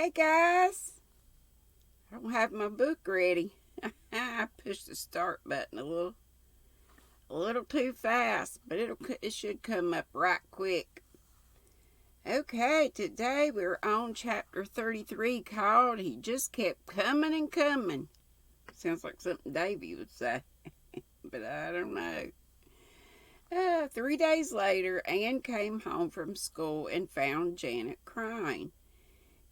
Hey guys, I don't have my book ready. I pushed the start button a little too fast, but it should come up right quick. Okay, today we're on chapter 33 called He Just Kept Coming and Coming. Sounds like something Davy would say, but I don't know. 3 days later, Anne came home from school and found Janet crying.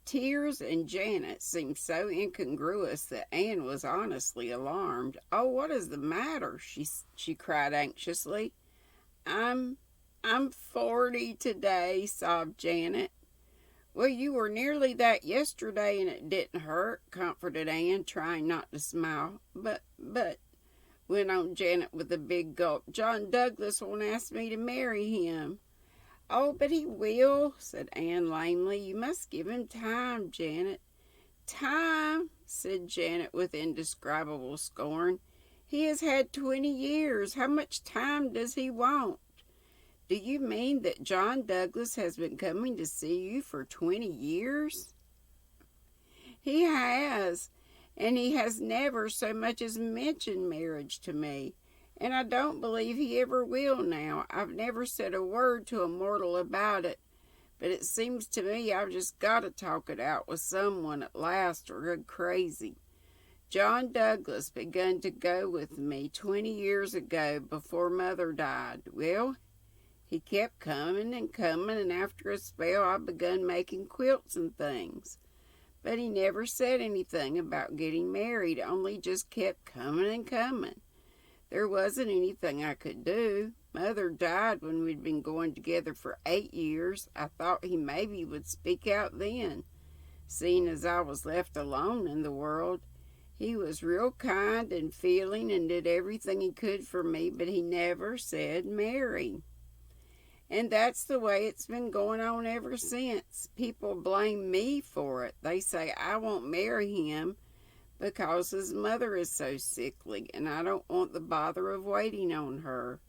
Tears and Janet seemed so incongruous that Anne was honestly alarmed. "Oh, what is the matter?" she cried anxiously. I'm I'm 40 today," sobbed Janet. "Well, you were nearly that yesterday and it didn't hurt," comforted Anne, trying not to smile. But, went on Janet with a big gulp, "John Douglas won't ask me to marry him." "Oh, but he will," said Anne lamely. "You must give him time, Janet." "Time," said Janet with indescribable scorn. "He has had 20 years. How much time does he want?" "Do you mean that John Douglas has been coming to see you for 20 years? "He has, and he has never so much as mentioned marriage to me. And I don't believe he ever will now. I've never said a word to a mortal about it, but it seems to me I've just got to talk it out with someone at last or go crazy. John Douglas begun to go with me 20 years ago before Mother died. Well, he kept coming and coming, and after a spell I begun making quilts and things. But he never said anything about getting married, only just kept coming and coming. There wasn't anything I could do. Mother died when we'd been going together for 8 years. I thought he maybe would speak out then, seeing as I was left alone in the world. He was real kind and feeling and did everything he could for me, but he never said marry. And that's the way it's been going on ever since. People blame me for it. They say I won't marry him because his mother is so sickly, and I don't want the bother of waiting on her.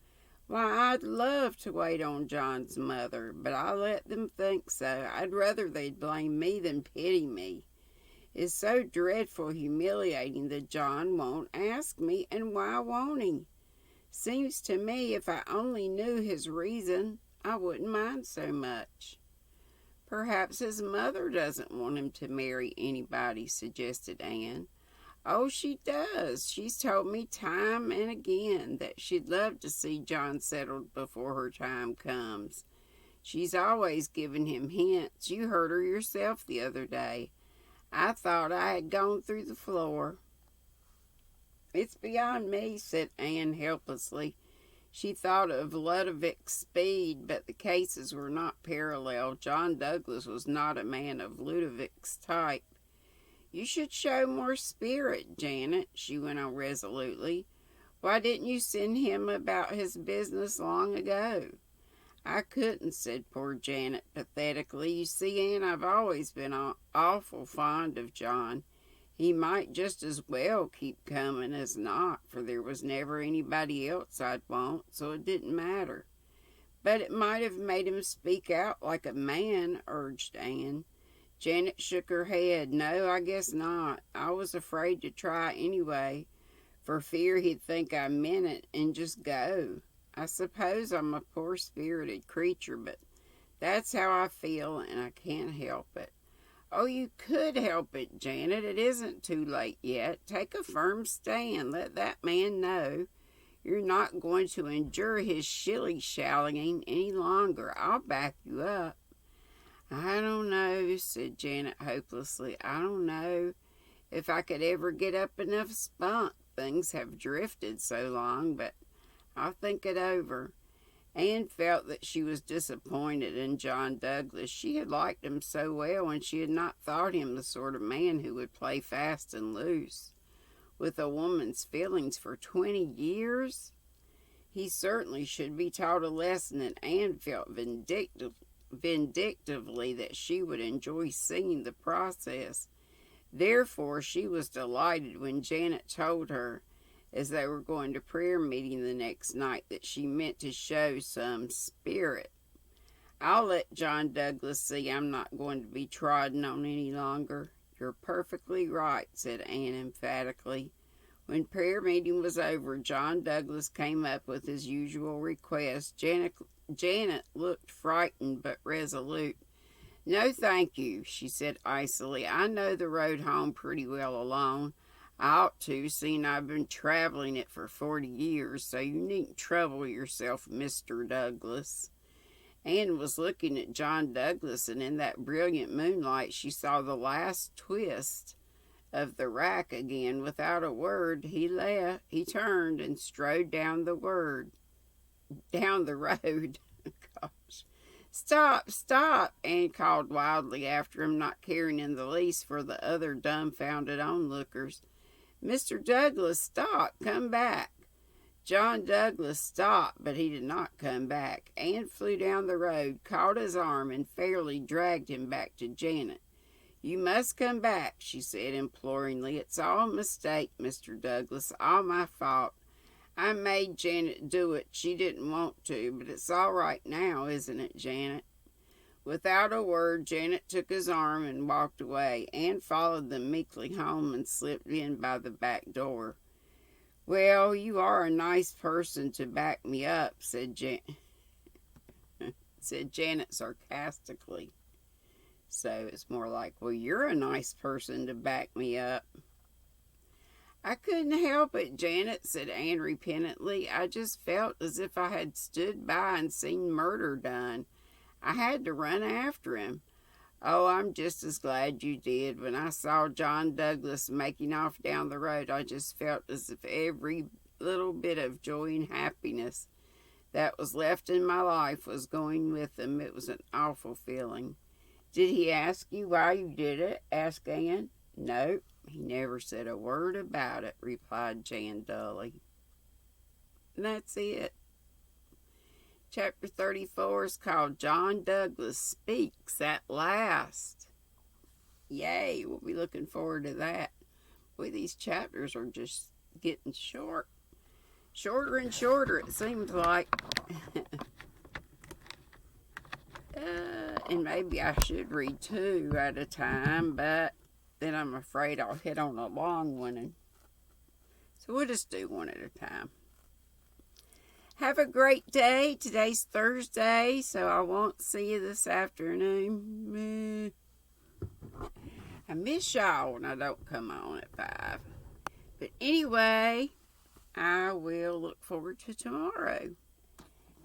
Why, I'd love to wait on John's mother, but I let them think so. I'd rather they'd blame me than pity me. It's so dreadful humiliating that John won't ask me, and why won't he? Seems to me if I only knew his reason, I wouldn't mind so much." "Perhaps his mother doesn't want him to marry anybody," suggested Anne. "Oh, she does. She's told me time and again that she'd love to see John settled before her time comes. She's always given him hints. You heard her yourself the other day. I thought I had gone through the floor." "It's beyond me," said Anne helplessly. She thought of Ludovic Speed, but the cases were not parallel. John Douglas was not a man of Ludovic's type. "You should show more spirit, Janet," she went on resolutely. "Why didn't you send him about his business long ago?" "I couldn't," said poor Janet pathetically. "You see, Anne, I've always been awful fond of John. He might just as well keep coming as not, for there was never anybody else I'd want, so it didn't matter." "But it might have made him speak out like a man," urged Anne. Janet shook her head. "No, I guess not. I was afraid to try anyway, for fear he'd think I meant it and just go. I suppose I'm a poor-spirited creature, but that's how I feel, and I can't help it." "Oh, you could help it, Janet. It isn't too late yet. Take a firm stand. Let that man know you're not going to endure his shilly-shallying any longer. I'll back you up." "I don't know," said Janet hopelessly. "I don't know if I could ever get up enough spunk. Things have drifted so long, but I'll think it over." Anne felt that she was disappointed in John Douglas. She had liked him so well, and she had not thought him the sort of man who would play fast and loose with a woman's feelings for 20 years. He certainly should be taught a lesson, and Anne felt vindictively that she would enjoy seeing the process. Therefore, she was delighted when Janet told her, as they were going to prayer meeting the next night, that she meant to show some spirit. I'll let John Douglas see I'm not going to be trodden on any longer. You're perfectly right, said Anne emphatically. When prayer meeting was over, John Douglas came up with his usual request. Janet looked frightened but resolute. No, thank you, she said icily. I know the road home pretty well alone. I ought to, seeing I've been traveling it for 40 years, so you needn't trouble yourself, Mr. Douglas. Anne was looking at John Douglas, and in that brilliant moonlight she saw the last twist of the rack again. Without a word, he turned and strode down the road. Gosh. Stop, stop, Anne called wildly after him, not caring in the least for the other dumbfounded onlookers. Mr. Douglas, stop, come back. John Douglas stopped, but he did not come back. Anne flew down the road, caught his arm, and fairly dragged him back to Janet. You must come back, she said imploringly. It's all a mistake, Mr. Douglas, all my fault. I made Janet do it. She didn't want to, but it's all right now, isn't it, Janet? Without a word, Janet took his arm and walked away. Anne followed them meekly home and slipped in by the back door. Well, you are a nice person to back me up, said Janet sarcastically. So it's more like, well, you're a nice person to back me up. I couldn't help it, Janet, said Anne repentantly. I just felt as if I had stood by and seen murder done. I had to run after him. Oh, I'm just as glad you did. When I saw John Douglas making off down the road, I just felt as if every little bit of joy and happiness that was left in my life was going with him. It was an awful feeling. Did he ask you why you did it? Asked Anne. No, he never said a word about it, replied Jan dully. And that's it. Chapter 34 is called John Douglas Speaks at Last. Yay, we'll be looking forward to that. Boy, these chapters are just getting shorter and shorter, it seems like. And maybe I should read 2 at a time, but then I'm afraid I'll hit on a long one. So we'll just do one at a time. Have a great day. Today's Thursday, so I won't see you this afternoon. I miss y'all when I don't come on at 5. But anyway, I will look forward to tomorrow.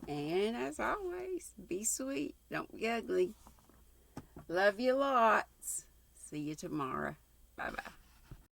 And as always, be sweet. Don't be ugly. Love you lots. See you tomorrow. Bye-bye.